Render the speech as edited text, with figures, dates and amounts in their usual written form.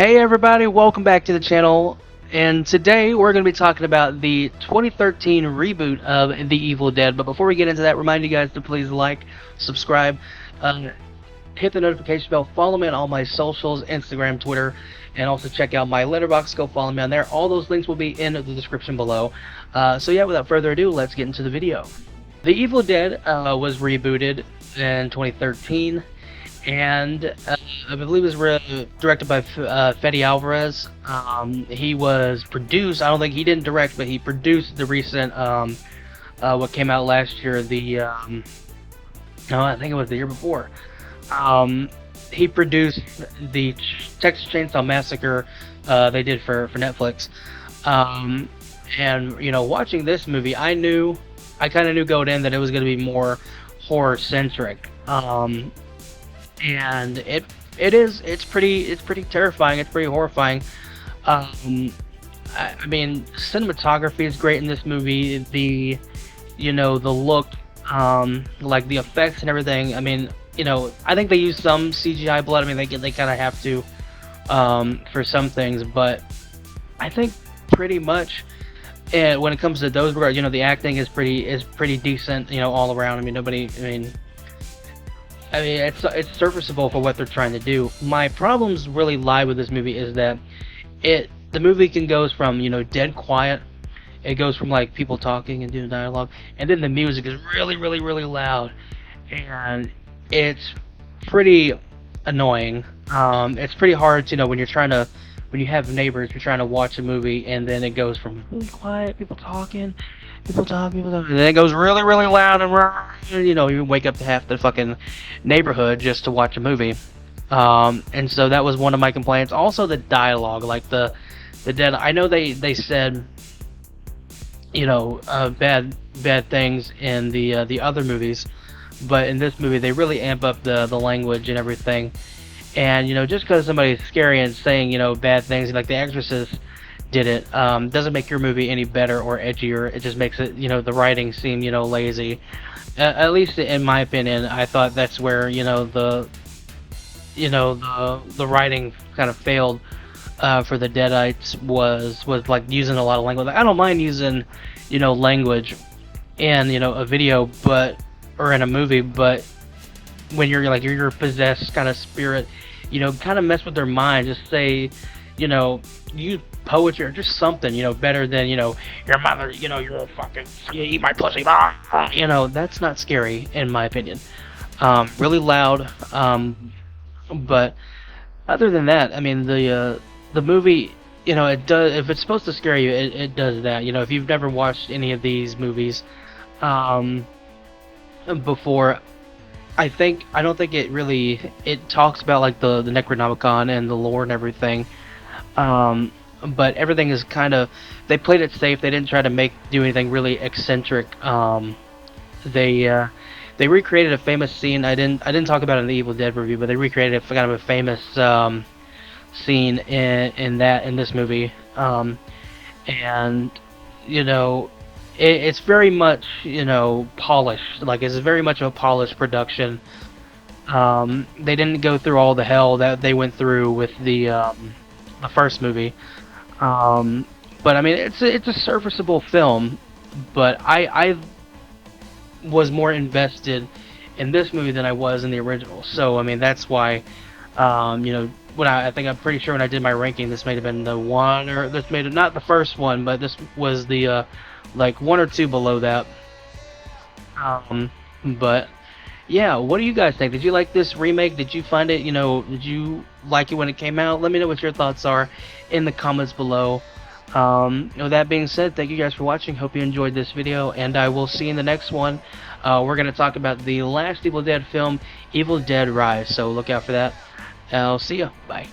Hey everybody, welcome back to the channel, and today we're going to be talking about the 2013 reboot of The Evil Dead. But before we get into that, remind you guys to please like, subscribe, hit the notification bell, follow me on all my socials, Instagram, Twitter, and also check out my Letterboxd. Go follow me on there. All those links will be in the description below. So yeah, without further ado, let's get into the video. The Evil Dead was rebooted in 2013. And I believe it was directed by Fede Alvarez. He was produced. I don't think he didn't direct, but he produced the recent what came out last year. No, I think it was the year before. He produced the Texas Chainsaw Massacre. They did for Netflix. And watching this movie, I kind of knew going in that it was going to be more horror centric. And it's pretty terrifying. It's pretty horrifying. I mean, cinematography is great in this movie. The look, like the effects and everything. I mean, I think they use some CGI blood. I mean, they kind of have to for some things, but I think pretty much. And when it comes to those regards, the acting is pretty decent. All around. I mean, it's serviceable for what they're trying to do. My problems really lie with this movie is that the movie goes from dead quiet. It goes from like people talking and doing dialogue, and then the music is really loud, and it's pretty annoying. It's pretty hard when you have neighbors, you're trying to watch a movie, and then it goes from really quiet, people talking, and then it goes really loud, and you wake up to half the fucking neighborhood just to watch a movie. And so that was one of my complaints. Also, the dialogue, like the dead. I know they said bad things in the other movies, but in this movie they really amp up the language and everything. And just because somebody's scary and saying bad things, like The Exorcist did it, doesn't make your movie any better or edgier. It just makes it the writing seem lazy. At least in my opinion, I thought that's where the writing kind of failed for the Deadites was like using a lot of language. Like, I don't mind using language in a video, or in a movie, but when you're possessed kind of spirit, kind of mess with their mind. Just say, use poetry or just something, better than, your mother, you're a fucking, you eat my pussy, that's not scary in my opinion. Really loud, but other than that, I mean, the movie, it does, if it's supposed to scare you, it does that. If you've never watched any of these movies before, I don't think it talks about like the Necronomicon and the lore and everything, but everything is they played it safe. They didn't try to do anything really eccentric. They recreated a famous scene. I didn't talk about it in the Evil Dead review, but they recreated kind of a famous scene in this movie, and it's very much polished. Like, it's very much a polished production. They didn't go through all the hell that they went through with the first movie, but I mean, it's a serviceable film. But I was more invested in this movie than I was in the original. So I mean, that's why when I think I'm pretty sure when I did my ranking, this may have been the one, or this may have not the first one, but this was the like one or two below that. But yeah, what do you guys think? Did you like this remake? Did you find it, did you like it when it came out? Let me know what your thoughts are in the comments below. With that being said, thank you guys for watching. Hope you enjoyed this video, and I will see you in the next one. We're going to talk about the last Evil Dead film, Evil Dead Rise, so look out for that. I'll see ya. Bye.